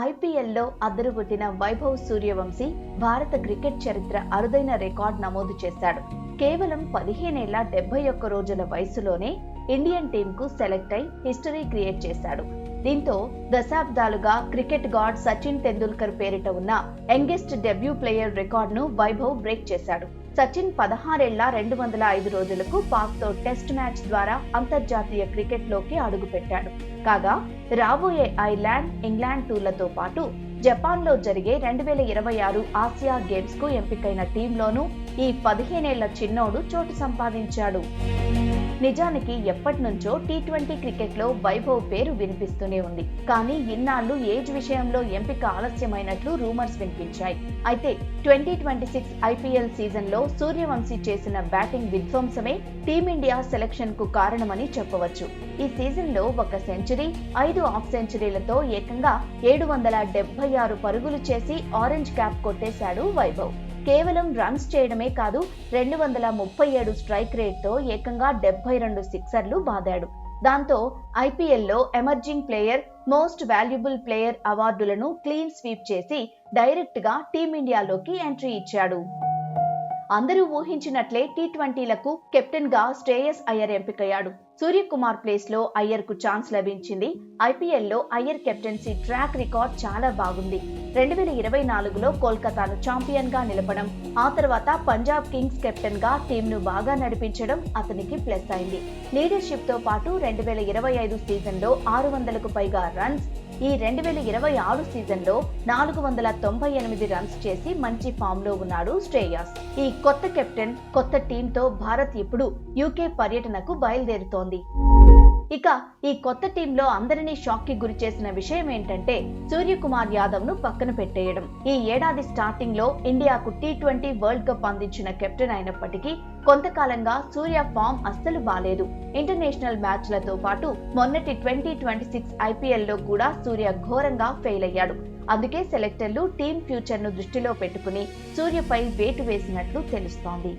ఐపీఎల్లో అదరగొట్టిన వైభవ్ సూర్యవంశీ భారత క్రికెట్ చరిత్ర అరుదైన రికార్డ్ నమోదు చేశాడు. కేవలం 15 ఏళ్ల 71 రోజుల వయసులోనే ఇండియన్ టీంకు సెలెక్ట్ అయి హిస్టరీ క్రియేట్ చేశాడు. దీంతో దశాబ్దాలుగా క్రికెట్ గాడ్ సచిన్ టెండూల్కర్ పేరిట ఉన్న యంగెస్ట్ డెబ్యూ ప్లేయర్ రికార్డును వైభవ్ బ్రేక్ చేశాడు. సచిన్ 16 ఏళ్ల 205 రోజులకు పాక్తో టెస్ట్ మ్యాచ్ ద్వారా అంతర్జాతీయ క్రికెట్లోకి అడుగుపెట్టాడు. కాగా రాబోయే ఐర్లాండ్, ఇంగ్లాండ్ టూర్లతో పాటు జపాన్లో జరిగే 2026 ఆసియా గేమ్స్ కు ఎంపికైన టీంలోనూ ఈ 15 ఏళ్ల చిన్నోడు చోటు సంపాదించాడు. నిజానికి ఎప్పటి నుంచో టీ20 క్రికెట్లో వైభవ్ పేరు వినిపిస్తూనే ఉంది. కానీ ఇన్నాళ్లు ఏజ్ విషయంలో ఎంపిక ఆలస్యమైనట్లు రూమర్స్ వినిపించాయి. అయితే 2026 ఐపీఎల్ సీజన్ లో సూర్యవంశీ చేసిన బ్యాటింగ్ విధ్వంసమే టీమిండియా సెలక్షన్ కు కారణమని చెప్పవచ్చు. ఈ సీజన్ లో 1 సెంచరీ, 5 హాఫ్ సెంచరీలతో ఏకంగా 776 పరుగులు చేసి ఆరెంజ్ క్యాప్ కొట్టేశాడు వైభవ్. కేవలం రన్స్ చేయడమే కాదు, 237 స్ట్రైక్ రేట్ తో ఏకంగా 72 సిక్సర్లు బాదాడు. దాంతో ఐపీఎల్లో emerging player, most valuable player అవార్డులను క్లీన్ స్వీప్ చేసి డైరెక్ట్ గా టీమిండియాలోకి ఎంట్రీ ఇచ్చాడు. అందరూ ఊహించినట్లే టీ20లకు కెప్టెన్ గా శ్రేయస్ అయ్యర్ ఎంపికయ్యాడు. సూర్యకుమార్ ప్లేస్ లో అయ్యర్ కు ఛాన్స్ లభించింది. ఐపీఎల్లో అయ్యర్ కెప్టెన్సీ ట్రాక్ రికార్డ్ చాలా బాగుంది. 2024లో కోల్కతాను ఛాంపియన్ గా నిలపడం, ఆ తర్వాత పంజాబ్ కింగ్స్ కెప్టెన్ గా టీంను బాగా నడిపించడం అతనికి ప్లస్ అయింది. లీడర్షిప్ తో పాటు 2025 సీజన్ లో 600కు పైగా రన్స్, ఈ 2026 సీజన్ లో 498 రన్స్ చేసి మంచి ఫామ్ లో ఉన్నాడు శ్రేయస్. ఈ కొత్త కెప్టెన్, కొత్త టీంతో భారత్ ఇప్పుడు యూకే పర్యటనకు బయలుదేరుతోంది. ఇక ఈ కొత్త టీంలో అందరినీ షాక్ కి గురి చేసిన విషయం ఏంటంటే సూర్యకుమార్ యాదవ్ ను పక్కన పెట్టేయడం. ఈ ఏడాది స్టార్టింగ్ లో ఇండియాకు టీ20 వరల్డ్ కప్ అందించిన కెప్టెన్ అయినప్పటికీ కొంతకాలంగా సూర్య ఫామ్ అస్సలు బాలేదు. ఇంటర్నేషనల్ మ్యాచ్లతో పాటు మొన్నటి 2026 ఐపీఎల్ లో కూడా సూర్య ఘోరంగా ఫెయిల్ అయ్యాడు. అందుకే సెలెక్టర్లు టీం ఫ్యూచర్ ను దృష్టిలో పెట్టుకుని సూర్యపై వేటు వేసినట్లు తెలుస్తోంది.